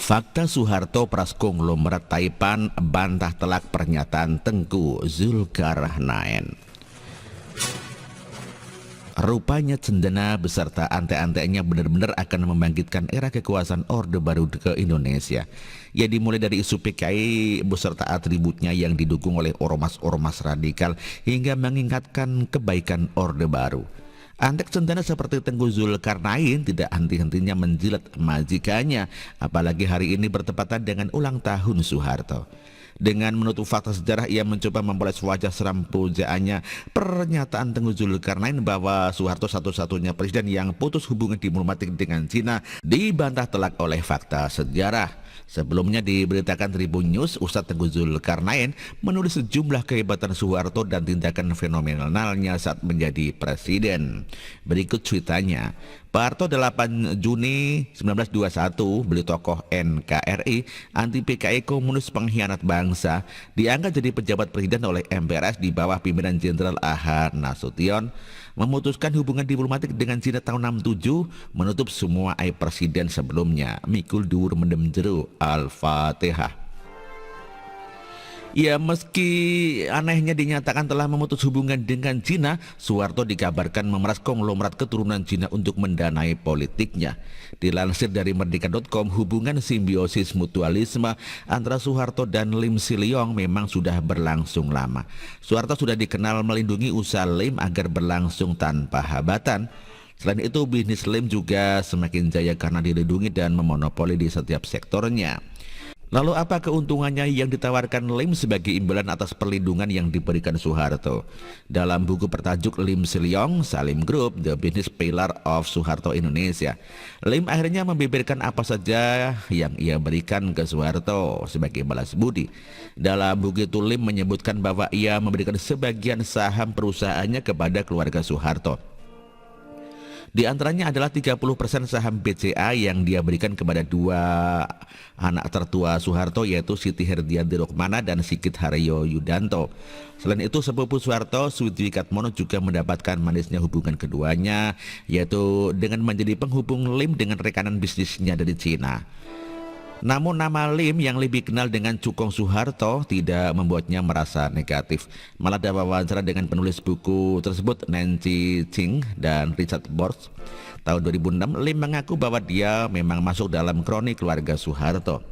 Fakta Soeharto Praskonglomerat Taipan bantah telak pernyataan Tengku Zulkarnain. Rupanya Cendana beserta ante-antenya benar-benar akan membangkitkan era kekuasaan Orde Baru ke Indonesia. Ya, dimulai dari isu PKI beserta atributnya yang didukung oleh ormas-ormas radikal hingga mengingatkan kebaikan Orde Baru. Antek Cendana seperti Tengku Zulkarnain tidak henti-hentinya menjilat majikannya, apalagi hari ini bertepatan dengan ulang tahun Soeharto. Dengan menutup fakta sejarah, ia mencoba mempoles wajah seram pujaannya. Pernyataan Tengku Zulkarnain bahwa Soeharto satu-satunya presiden yang putus hubungan diplomatik dengan Cina dibantah telak oleh fakta sejarah. Sebelumnya diberitakan Tribun News, Ustadz Tengku Zulkarnain menulis sejumlah kehebatan Soeharto dan tindakan fenomenalnya saat menjadi presiden. Berikut cuitannya. Pak Harto 8 Juni 1921, beliau tokoh NKRI, anti PKI, komunis, pengkhianat bangsa, diangkat jadi pejabat presiden oleh MPRS di bawah pimpinan Jenderal A.H. Nasution, memutuskan hubungan diplomatik dengan Cina tahun 67, menutup semua aib presiden sebelumnya. Mikul dur mendem jero. Al-Fatihah. Ya, meski anehnya dinyatakan telah memutus hubungan dengan Cina, Soeharto dikabarkan memeras konglomerat keturunan Cina untuk mendanai politiknya. Dilansir dari Merdeka.com, hubungan simbiosis mutualisme antara Soeharto dan Lim Siliong memang sudah berlangsung lama. Soeharto sudah dikenal melindungi usaha Lim agar berlangsung tanpa hambatan. Selain itu, bisnis Lim juga semakin jaya karena dilindungi dan memonopoli di setiap sektornya. Lalu apa keuntungannya yang ditawarkan Lim sebagai imbalan atas perlindungan yang diberikan Soeharto? Dalam buku bertajuk Lim Siliong, Salim Group, The Business Pillar of Soeharto Indonesia, Lim akhirnya membeberkan apa saja yang ia berikan ke Soeharto sebagai balas budi. Dalam buku itu Lim menyebutkan bahwa ia memberikan sebagian saham perusahaannya kepada keluarga Soeharto. Di antaranya adalah 30% saham BCA yang dia berikan kepada dua anak tertua Soeharto, yaitu Siti Herdianti Rukmana dan Sigit Haryo Yudanto. Selain itu, sepupu Soeharto, Sudwi Katmono, juga mendapatkan manisnya hubungan keduanya, yaitu dengan menjadi penghubung Lim dengan rekanan bisnisnya dari Cina. Namun nama Lim yang lebih kenal dengan Cukong Soeharto tidak membuatnya merasa negatif. Malah dalam wawancara dengan penulis buku tersebut, Nancy Ching dan Richard Borst, tahun 2006, Lim mengaku bahwa dia memang masuk dalam kroni keluarga Soeharto.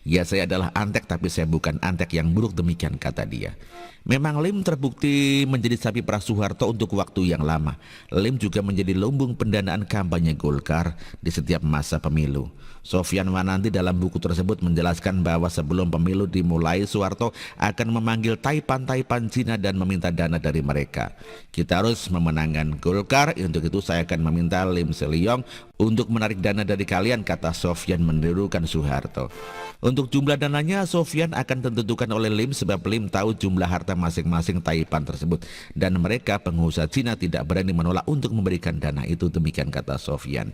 Ya, saya adalah antek tapi saya bukan antek yang buruk, demikian kata dia. Memang Lim terbukti menjadi sapi perah Soeharto untuk waktu yang lama. Lim juga menjadi lumbung pendanaan kampanye Golkar di setiap masa pemilu. Sofyan Wananti dalam buku tersebut menjelaskan bahwa sebelum pemilu dimulai, Soeharto akan memanggil Taipan Cina dan meminta dana dari mereka. Kita harus memenangkan Golkar, untuk itu saya akan meminta Lim Siliong untuk menarik dana dari kalian, kata Sofyan menirukan Soeharto. Untuk jumlah dananya, Sofyan akan ditentukan oleh Lim sebab Lim tahu jumlah harta masing-masing Taipan tersebut dan mereka pengusaha Cina tidak berani menolak untuk memberikan dana itu, demikian kata Sofyan.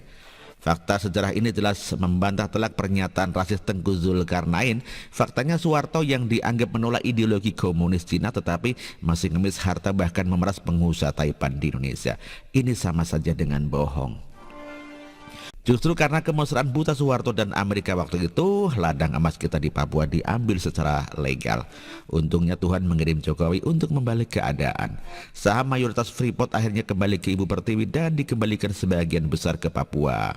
Fakta sejarah ini jelas membantah telak pernyataan rasis Tengku Zulkarnain. Faktanya Soeharto yang dianggap menolak ideologi komunis Cina tetapi masih ngemis harta bahkan memeras pengusaha Taipan di Indonesia. Ini sama saja dengan bohong. Justru karena kemesraan buta Soeharto dan Amerika waktu itu, ladang emas kita di Papua diambil secara legal. Untungnya Tuhan mengirim Jokowi untuk membalik keadaan. Saham mayoritas Freeport akhirnya kembali ke Ibu Pertiwi dan dikembalikan sebagian besar ke Papua.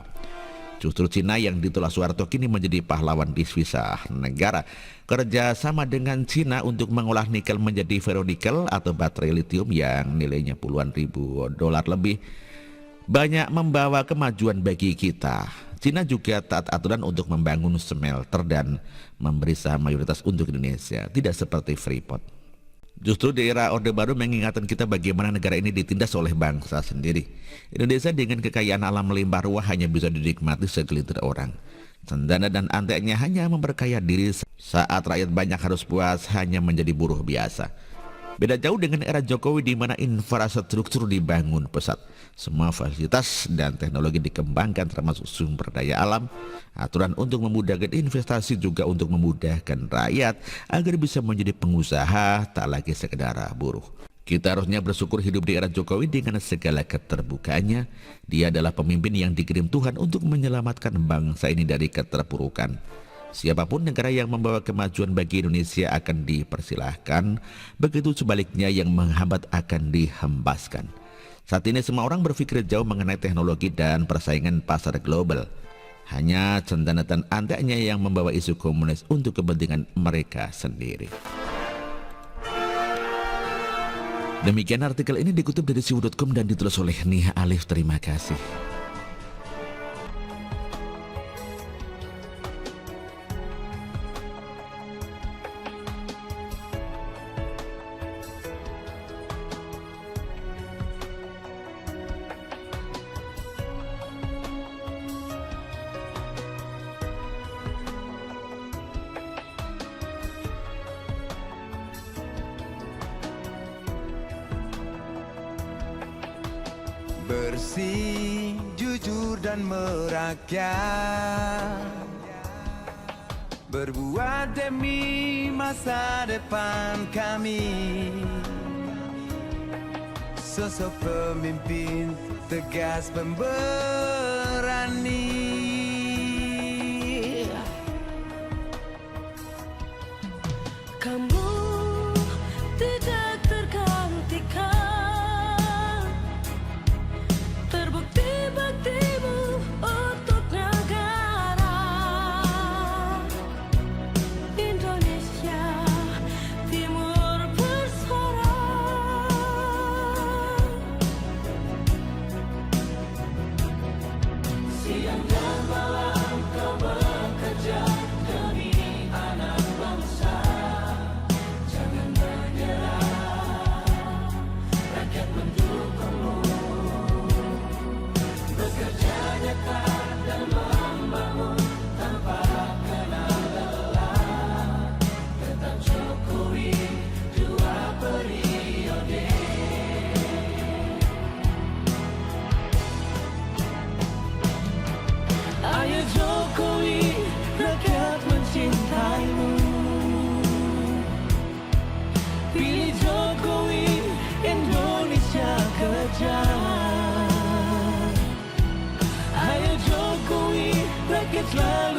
Justru Cina yang ditolak Soeharto kini menjadi pahlawan di sisa negara. Kerja sama dengan Cina untuk mengolah nikel menjadi ferronikel atau baterai litium yang nilainya puluhan ribu dolar lebih banyak membawa kemajuan bagi kita. Cina juga taat aturan untuk membangun smelter dan memberi saham mayoritas untuk Indonesia, tidak seperti Freeport. Justru di era Orde Baru mengingatkan kita bagaimana negara ini ditindas oleh bangsa sendiri. Indonesia dengan kekayaan alam melimpah ruah hanya bisa dinikmati segelintir orang. Cendana dan anteknya hanya memperkaya diri saat rakyat banyak harus puas hanya menjadi buruh biasa. Beda jauh dengan era Jokowi di mana infrastruktur dibangun pesat. Semua fasilitas dan teknologi dikembangkan termasuk sumber daya alam. Aturan untuk memudahkan investasi juga untuk memudahkan rakyat agar bisa menjadi pengusaha, tak lagi sekedar buruh. Kita harusnya bersyukur hidup di era Jokowi dengan segala keterbukaannya. Dia adalah pemimpin yang dikirim Tuhan untuk menyelamatkan bangsa ini dari keterpurukan. Siapapun negara yang membawa kemajuan bagi Indonesia akan dipersilahkan, begitu sebaliknya yang menghambat akan dihempaskan. Saat ini semua orang berpikir jauh mengenai teknologi dan persaingan pasar global. Hanya centanatan anteknya yang membawa isu komunis untuk kepentingan mereka sendiri. Demikian artikel ini dikutip dari siwu.com dan ditulis oleh Nia Alif. Terima kasih. Bersih, jujur dan merakyat, berbuat demi masa depan kami. Sosok pemimpin tegas pemberani. Kamu tidak tergantikan, terbukti baktimu untuk negara Indonesia Timur bersuara. Siang dan malam kau bekerja demi anak bangsa. Jangan menyerah, rakyat mendukungmu. Bekerja nyata dan membangun tanpa kenal lelah. Tetap Jokowi 2 periode. Ayo Jokowi, rakyat mencintaimu. Pilih Jokowi, Indonesia kejar. Ayo Jokowi, rakyat selalu